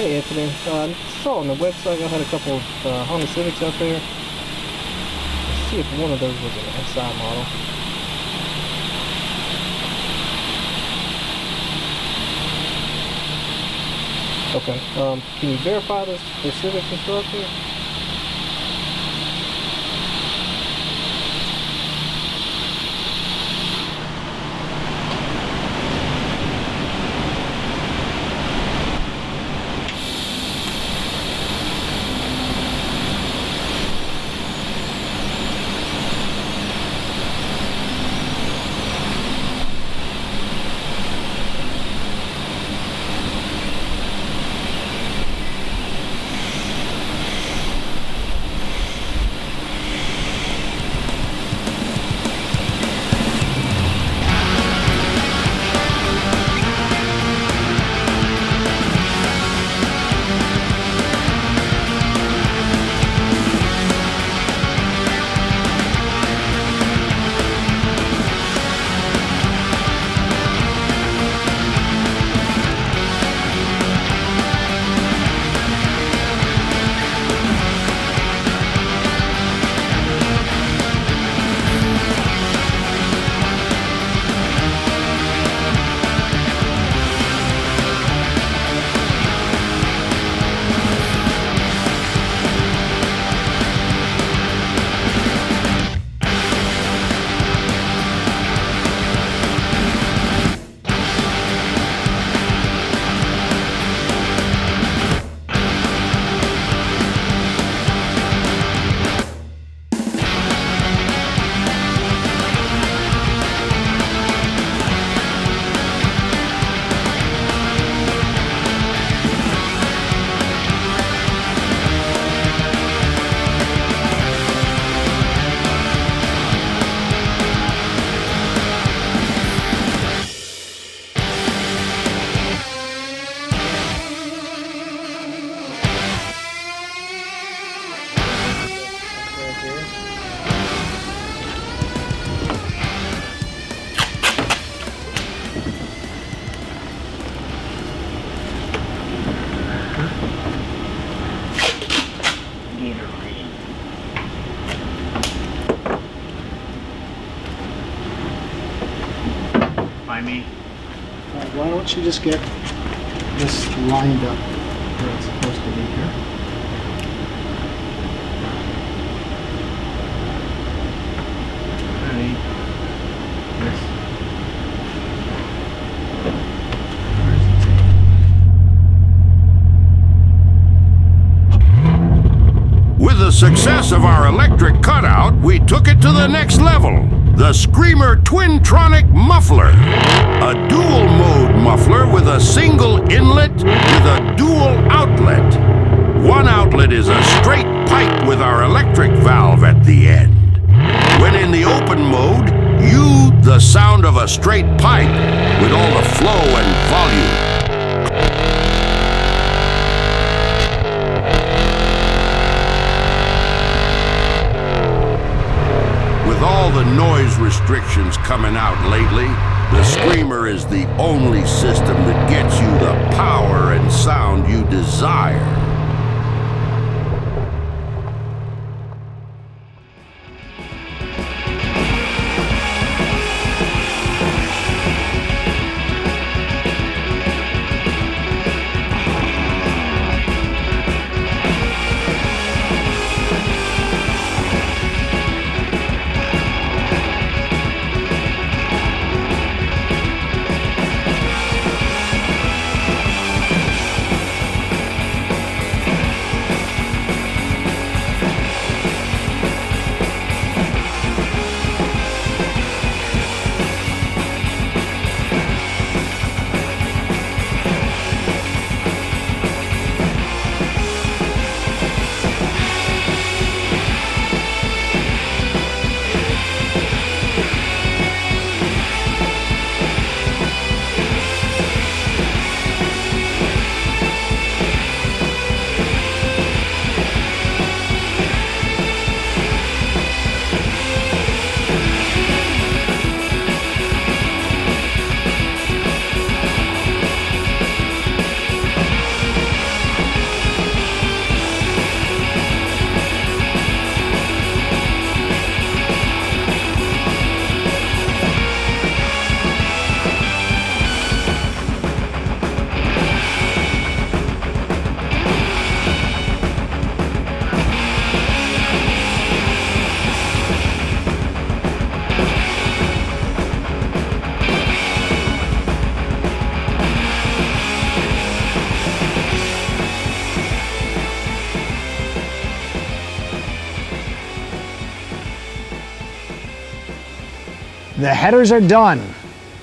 Hey Anthony, I saw on the website I had a couple of Honda Civics out there. Let's see if one of those was an SI model. Okay, can you verify the Civic's instructor? Why don't you just get this lined up where it's supposed to be here? Honey, yes. With the success of our electric cutout, we took it to the next level. The Screamer Twintronic Muffler. A dual-mode muffler with a single inlet with a dual outlet. One outlet is a straight pipe with our electric valve at the end. When in the open mode, the sound of a straight pipe with all the flow and volume. With all the noise restrictions coming out lately, the Screamer is the only system that gets you the power and sound you desire. The headers are done.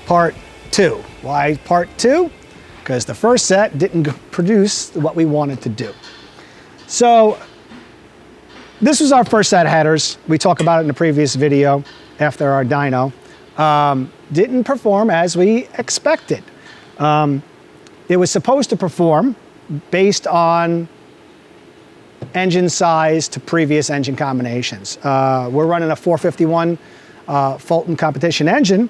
Part 2. Why part 2? Because the first set didn't produce what we wanted to do. So this was our first set of headers. We talked about it in the previous video after our dyno. Didn't perform as we expected. It was supposed to perform based on engine size to previous engine combinations. We're running a 451 Fulton competition engine.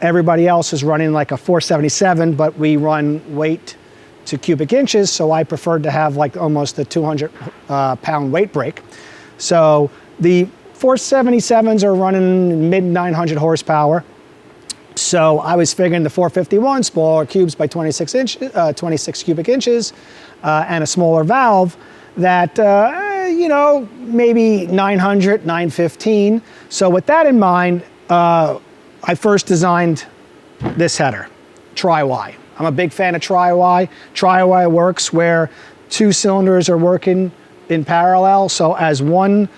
Everybody else is running like a 477, but we run weight to cubic inches, so I preferred to have like almost a 200 pound weight break. So the 477s are running mid 900 horsepower. So I was figuring the 451 smaller cubes by 26 cubic inches, and a smaller valve that, you know, maybe 900, 915. So with that in mind, I first designed this header, Tri-Y. I'm a big fan of Tri-Y. Tri-Y works where 2 cylinders are working in parallel. So as one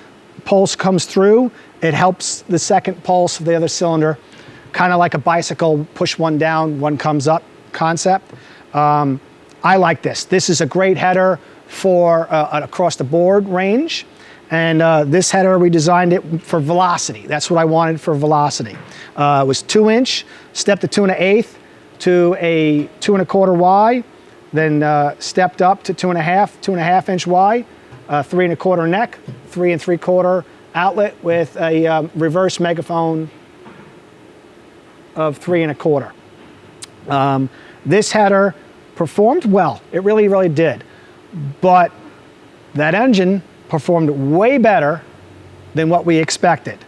pulse comes through, it helps the second pulse of the other cylinder, kind of like a bicycle, push one down, one comes up concept. I like this. This is a great header for an across the board range. And this header, we designed it for velocity. That's what I wanted for velocity. It was 2-inch, stepped to 2 1/8 to a 2 1/4 Y, then stepped up to 2 1/2 inch Y, 3 1/4 neck, 3 3/4 outlet with a reverse megaphone of 3 1/4. This header performed well. It really, really did. But that engine performed way better than what we expected.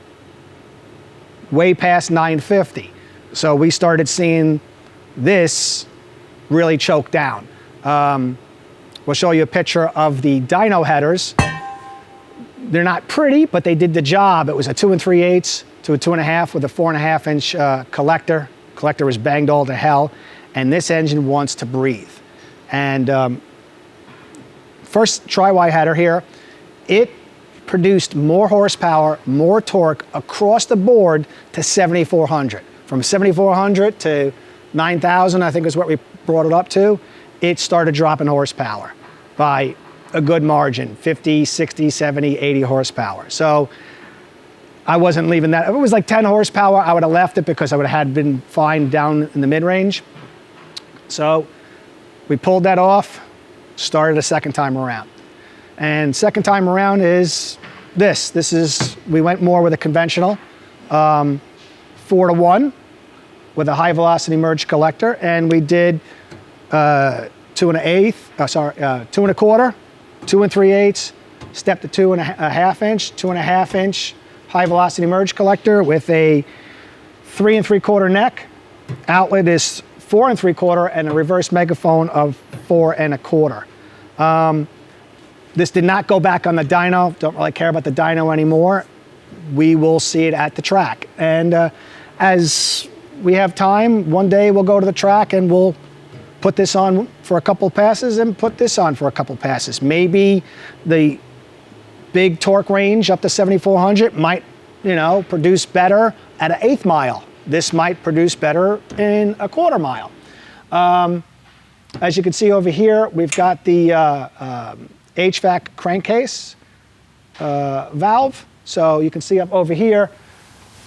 Way past 950. So we started seeing this really choke down. We'll show you a picture of the dyno headers. They're not pretty, but they did the job. It was a 2 3/8 to a 2 1/2 with a 4 1/2 inch collector. Collector was banged all to hell, and this engine wants to breathe. And first Tri-Y header here, it produced more horsepower, more torque across the board to 7,400. From 7,400 to 9,000, I think is what we brought it up to. It started dropping horsepower by a good margin, 50, 60, 70, 80 horsepower. So I wasn't leaving that. If it was like 10 horsepower, I would have left it because I would have been fine down in the mid-range. So we pulled that off, started a second time around. And second time around is this. This is, we went more with a conventional 4 to 1 with a high velocity merge collector, and we did 2 1/4, 2 3/8, step to 2 1/2 inch, 2 1/2 inch high velocity merge collector with a 3 3/4 neck. Outlet is 4 3/4 and a reverse megaphone of 4 1/4. This did not go back on the dyno. Don't really care about the dyno anymore. We will see it at the track. And as we have time, one day we'll go to the track and we'll put this on for a couple passes and put this on for a couple passes. Maybe the big torque range up to 7,400 might, you know, produce better at an 1/8 mile. This might produce better in a 1/4 mile. As you can see over here, we've got the HVAC crankcase valve. So you can see up over here,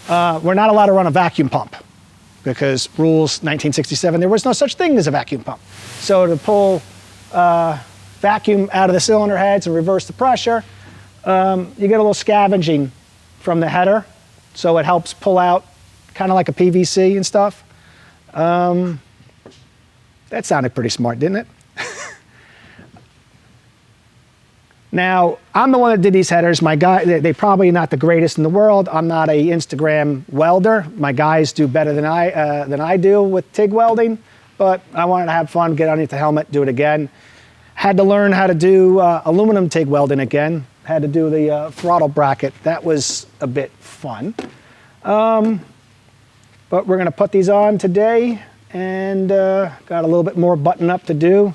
we're not allowed to run a vacuum pump because rules 1967, there was no such thing as a vacuum pump. So to pull vacuum out of the cylinder heads and reverse the pressure, you get a little scavenging from the header. So it helps pull out kind of like a PVC and stuff. That sounded pretty smart, didn't it? Now, I'm the one that did these headers. My guy, they're probably not the greatest in the world. I'm not an Instagram welder. My guys do better than I do with TIG welding, but I wanted to have fun, get underneath the helmet, do it again. Had to learn how to do aluminum TIG welding again. Had to do the throttle bracket. That was a bit fun. But we're gonna put these on today, and got a little bit more button up to do.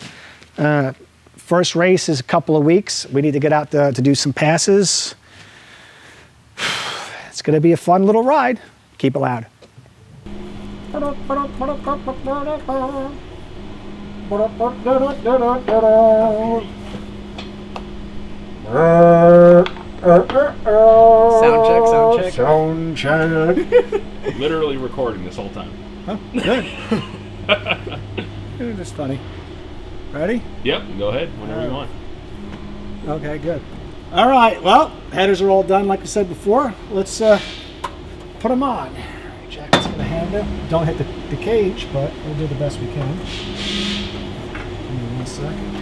First race is a couple of weeks. We need to get out to do some passes. It's gonna be a fun little ride. Keep it loud. Sound check, sound check. Sound check. Literally recording this whole time. Huh? Good. That's funny. Ready? Yep, go ahead whenever you want. Okay, good. All right, well, headers are all done like I said before. Let's put them on. Jacket's gonna handle. Don't hit the cage, but we'll do the best we can. Give me 1 second.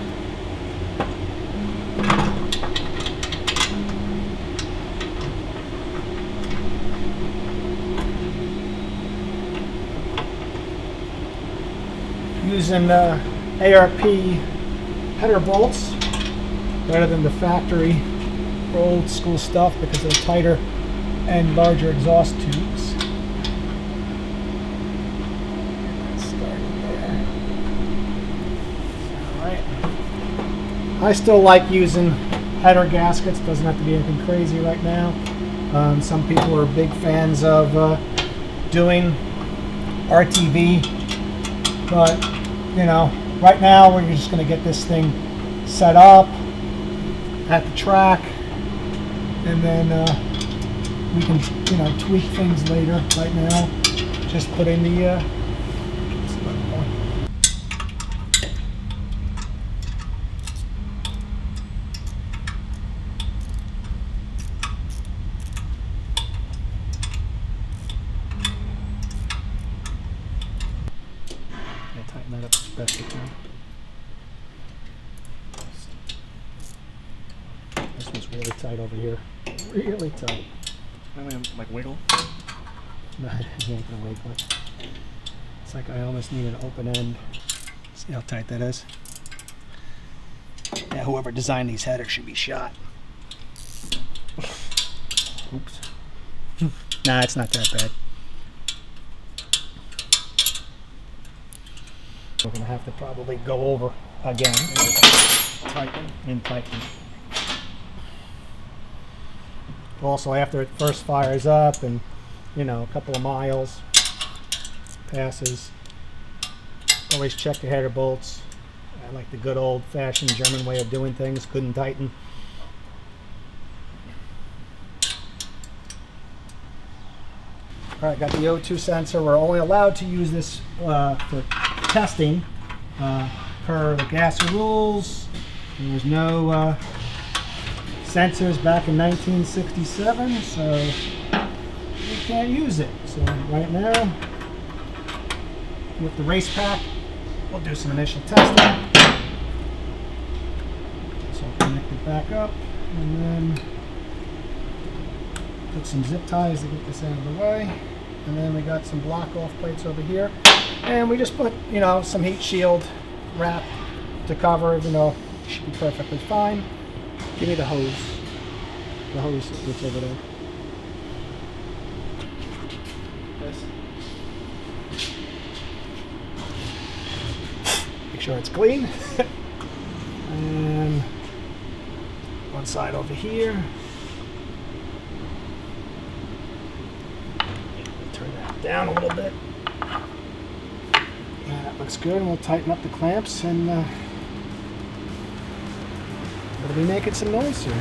Using ARP header bolts, better than the factory old school stuff because they're tighter and larger exhaust tubes. Starting there. Alright. I still like using header gaskets. Doesn't have to be anything crazy right now. Some people are big fans of doing RTV, but you know, right now we're just going to get this thing set up at the track, and then we can, you know, tweak things later. Right now, just put in the tighten that up as best you can. This one's really tight over here. Really tight. I'm gonna like wiggle. No, you ain't gonna wiggle it. It's like I almost need an open end. See how tight that is? Yeah, whoever designed these headers should be shot. Oops. Nah, it's not that bad. We're going to have to probably go over again. Tighten and tighten. Also, after it first fires up and, you know, a couple of miles passes, always check the header bolts. I like the good old-fashioned German way of doing things. Couldn't tighten. All right, got the O2 sensor. We're only allowed to use this for testing per the gas rules. There was no sensors back in 1967, so we can't use it. So right now, with the race pack, we'll do some initial testing. So I'll connect it back up, and then put some zip ties to get this out of the way. And then we got some block off plates over here. And we just put, you know, some heat shield wrap to cover, even though it should be perfectly fine. Give me the hose. The hose that's over there. This. Make sure it's clean. And one side over here. Turn that down a little bit. That looks good, and we'll tighten up the clamps, and we'll be making some noise soon.